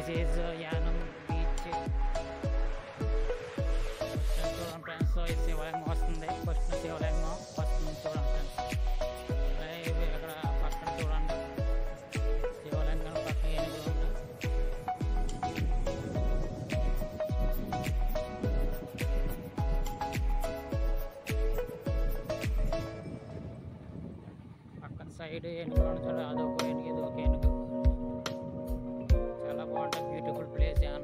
This is Yanam beach. చూడండి friends, ఈ శివలింగం వస్తుంది. ఫస్ట్ శివలింగం వస్తుంది చూడండి ఫ్రెండ్స్. ఇక్కడ పక్కన చూడండి శివలింగం పక్కన ఏనుగులు ఉంది. పక్కన సైడ్ ఏనుగులు చూడండి, అదొక ఏనుగు ఇదొక ఏనుగు. చాలా బాగుంటుంది, బ్యూటిఫుల్ ప్లేస్ యానం.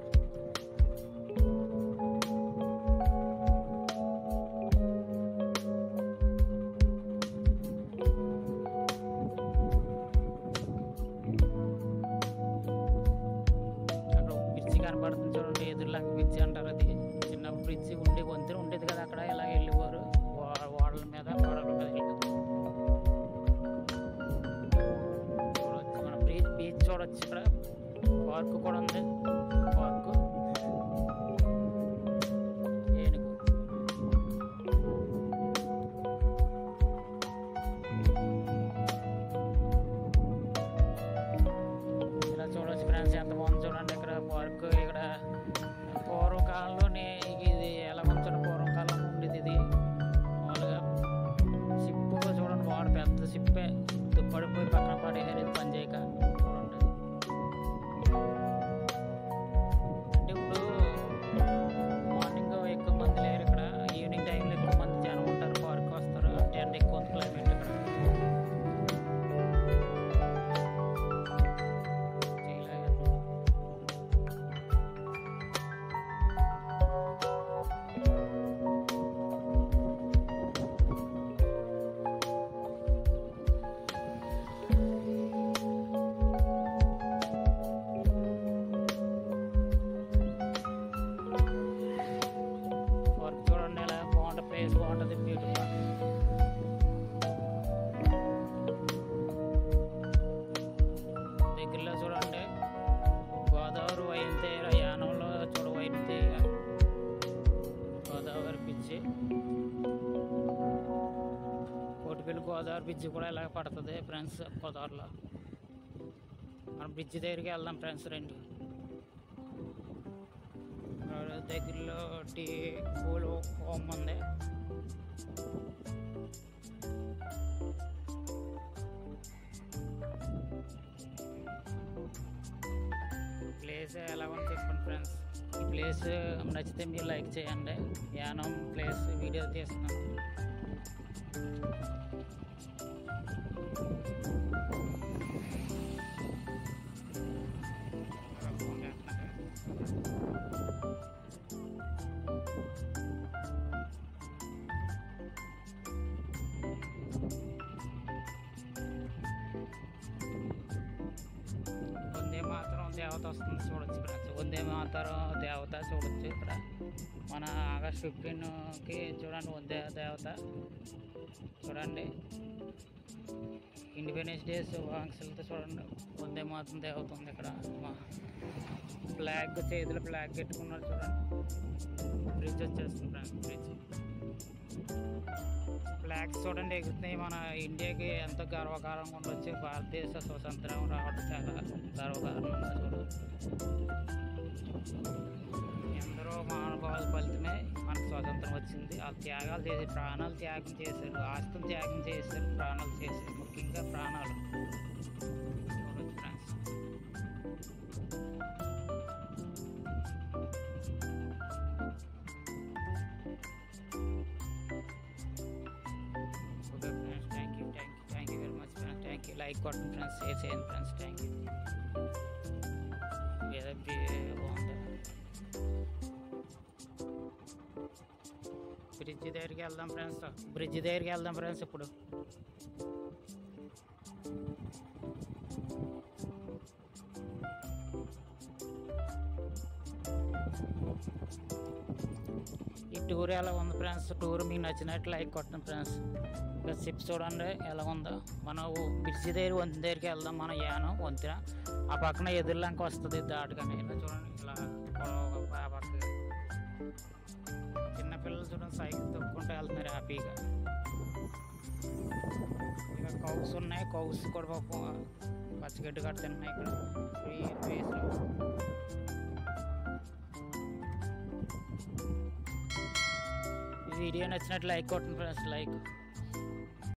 కనపడుతుంది చూడండి, ఎదురులాగా బ్రిడ్జ్ అంటారు. అది చిన్న బ్రిడ్జ్ ఉండి వంతెన ఉండేది కదా అక్కడ, ఇలా వెళ్ళేవారు ఓడల మీద పడవల మీద వెళ్ళేది. చూడవచ్చు మన బీచ్ చూడవచ్చు. ఇక్కడ పార్క్ కూడా ఉంది. పార్కు ఏనుగు. ఇలా చూడవచ్చు ఫ్రెండ్స్, ఎంత బాగుంది చూడండి. ఇక్కడ పార్క్, ఇక్కడ పూర్వకాలంలోనే ఇది ఎలా ఉంచారు, పూర్వకాలంలో ఉండేది ఇది. మామూలుగా షిప్ చూడండి, వాడు పెద్ద షిప్పే దుప్పడిపోయి పక్కన పడేసారు ఇది పని చేయక. చూడండి అంటే ఇప్పుడు మార్నింగ్ ఎక్కువ మంది లేరు ఇక్కడ, ఈవినింగ్ టైంలో ఎక్కువ మంది జనం ఉంటారు, పార్క్ వస్తారు. అంటే ఎండ ఎక్కువ ఉంది క్లైమేట్ ఇక్కడ. చూడండి ఎలా బాగుంటుంది, ప్లేస్ బాగుంటుంది, బ్యూటిఫుల్. దగ్గరలో చూడండి గోదావరి వైంతేర యానంలో చూడ వైంతేర గోదావరి బ్రిడ్జి. కోటిపల్లి గోదావరి బ్రిడ్జి కూడా ఇలాగ పడుతుంది ఫ్రెండ్స్. గోదావరిలో మనం బ్రిడ్జి దగ్గరికి వెళ్దాం ఫ్రెండ్స్. రెండు దగ్గరలో టీ పూలు హోమ్ ఉంది. ప్లేస్ ఎలా ఉంది చెప్పండి ఫ్రెండ్స్. ఈ ప్లేస్ నచ్చితే మీరు లైక్ చేయండి. యానం ప్లేస్ వీడియో తీస్తున్నాను. వందే మాతరం దేవత వస్తుంది చూడొచ్చు ఫ్రెండ్స్. వందే మాతరం దేవత చూడొచ్చు ఇక్కడ. మన ఆగస్ట్ 15కి చూడండి వందే దేవత చూడండి. ఇండిపెండెన్స్ డే శుభాకాంక్షలతో చూడండి వందే మాతరం దేవత ఉంది ఇక్కడ. ఫ్లాగ్ చేతిలో ఫ్లాగ్ పెట్టుకున్నారు చూడండి. బ్రిడ్జ్ వచ్చేస్తుంది ఫ్రెండ్స్. బ్రిడ్జ్ ఫ్లాగ్స్ చూడండి ఎగురుతున్నాయి. మన ఇండియాకి ఎంతో గర్వకారంగా ఉండొచ్చు. భారతదేశ స్వతంత్రం రావడం చాలా గర్వకారణంగా చూడవచ్చు. ఎందరో మహానుభావుల ఫలితమే మనకు స్వాతంత్రం వచ్చింది. ఆ త్యాగాలు చేసి ప్రాణాలు త్యాగం చేశారు, ఆస్తులు త్యాగం చేశారు, ప్రాణాలు చేశారు. ముఖ్యంగా ప్రాణాలు చూడవచ్చు friends. Okay friends, thank you very much friends. Thank you. Like కొట్టండి ఫ్రెండ్స్, షేర్ చేయండి ఫ్రెండ్స్. Thank you. ఏదో బాగుంది. బ్రిడ్జ్ దగ్గరికి వెళ్దాం ఫ్రెండ్స్. బ్రిడ్జ్ దగ్గరికి వెళ్దాం ఫ్రెండ్స్. ఇప్పుడు ఈ టూర్ ఎలా ఉంది ఫ్రెండ్స్? టూర్ మీకు నచ్చినట్టు లైక్ కొట్టండి ఫ్రెండ్స్. ఇంకా షిప్ చూడండి ఎలా ఉందో. మనం బ్రిడ్జ్ దగ్గర వంతెన దగ్గరికి వెళ్దాం. మన యానం వంతెన ఆ పక్కన ఎదురులంక వస్తుంది దాటుగానే. ఇలా చూడండి, ఇలా పక్క చిన్నపిల్లలు చూడండి సైకిల్ తొక్కుంటూ వెళ్తున్నారు హ్యాపీగా. ఇక కౌస్ ఉన్నాయి, కౌస్ కూడా పాపం పచ్చగడ్డి కట్ట తిన్నాయి ఇక్కడ ఈ ప్లేస్లో. ఈ వీడియో నచ్చినట్లు లైక్ కొట్టండి ఫ్రెండ్స్, లైక్.